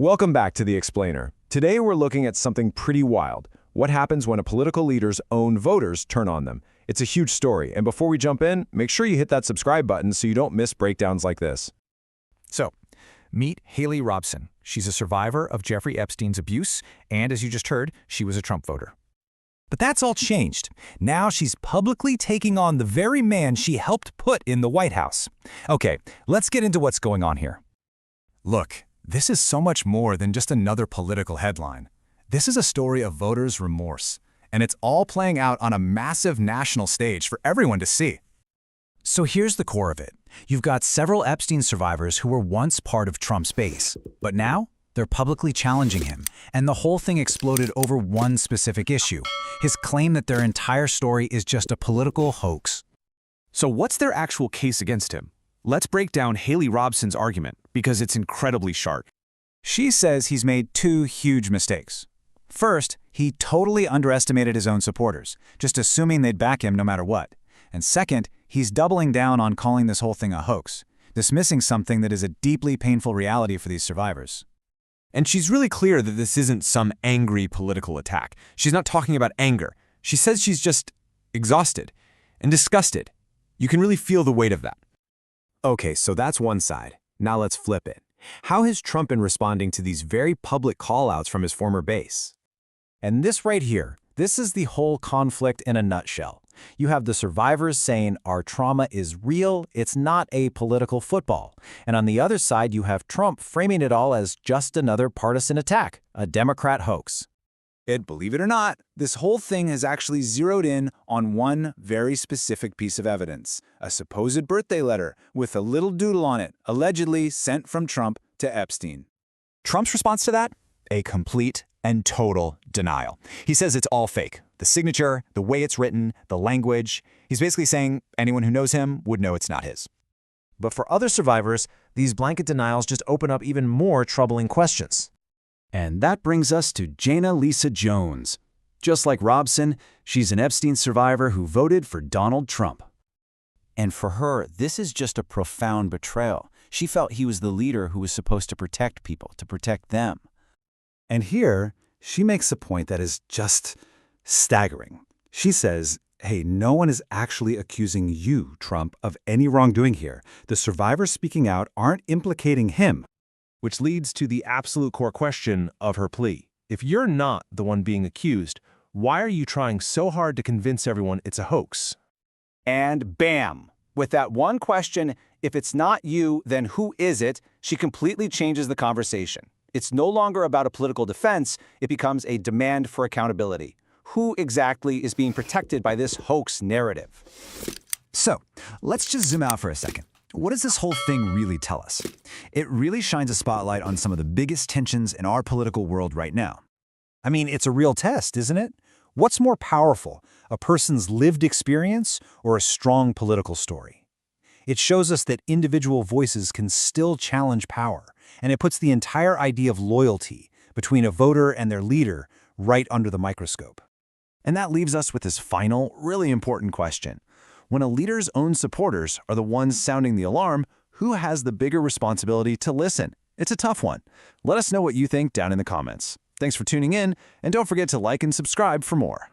Welcome back to The Explainer. Today we're looking at something pretty wild. What happens when a political leader's own voters turn on them? It's a huge story, and before we jump in, make sure you hit that subscribe button so you don't miss breakdowns like this. So, meet Haley Robson. She's a survivor of Jeffrey Epstein's abuse, and as you just heard, she was a Trump voter. But that's all changed. Now she's publicly taking on the very man she helped put in the White House. Okay, let's get into what's going on here. Look, this is so much more than just another political headline. This is a story of voters' remorse, and it's all playing out on a massive national stage for everyone to see. So here's the core of it. You've got several Epstein survivors who were once part of Trump's base, but now they're publicly challenging him, and the whole thing exploded over one specific issue, his claim that their entire story is just a political hoax. So what's their actual case against him? Let's break down Haley Robson's argument, because it's incredibly sharp. She says he's made two huge mistakes. First, he totally underestimated his own supporters, just assuming they'd back him no matter what. And second, he's doubling down on calling this whole thing a hoax, dismissing something that is a deeply painful reality for these survivors. And she's really clear that this isn't some angry political attack. She's not talking about anger. She says she's just exhausted and disgusted. You can really feel the weight of that. Okay, so that's one side. Now let's flip it. How has Trump been responding to these very public call-outs from his former base? And this right here, this is the whole conflict in a nutshell. You have the survivors saying our trauma is real, it's not a political football. And on the other side, you have Trump framing it all as just another partisan attack, a Democrat hoax. And believe it or not, this whole thing has actually zeroed in on one very specific piece of evidence, a supposed birthday letter with a little doodle on it, allegedly sent from Trump to Epstein. Trump's response to that? A complete and total denial. He says it's all fake. The signature, the way it's written, the language. He's basically saying anyone who knows him would know it's not his. But for other survivors, these blanket denials just open up even more troubling questions. And that brings us to Jena-Lisa Jones. Just like Robson, she's an Epstein survivor who voted for Donald Trump. And for her, this is just a profound betrayal. She felt he was the leader who was supposed to protect people, to protect them. And here, she makes a point that is just staggering. She says, hey, no one is actually accusing you, Trump, of any wrongdoing here. The survivors speaking out aren't implicating him. Which leads to the absolute core question of her plea. If you're not the one being accused, why are you trying so hard to convince everyone it's a hoax? And bam! With that one question, if it's not you, then who is it? She completely changes the conversation. It's no longer about a political defense, it becomes a demand for accountability. Who exactly is being protected by this hoax narrative? So, let's just zoom out for a second. What does this whole thing really tell us? It really shines a spotlight on some of the biggest tensions in our political world right now. I mean, it's a real test, isn't it? What's more powerful, a person's lived experience or a strong political story? It shows us that individual voices can still challenge power, and it puts the entire idea of loyalty between a voter and their leader right under the microscope. And that leaves us with this final, really important question. When a leader's own supporters are the ones sounding the alarm, who has the bigger responsibility to listen? It's a tough one. Let us know what you think down in the comments. Thanks for tuning in, and don't forget to like and subscribe for more.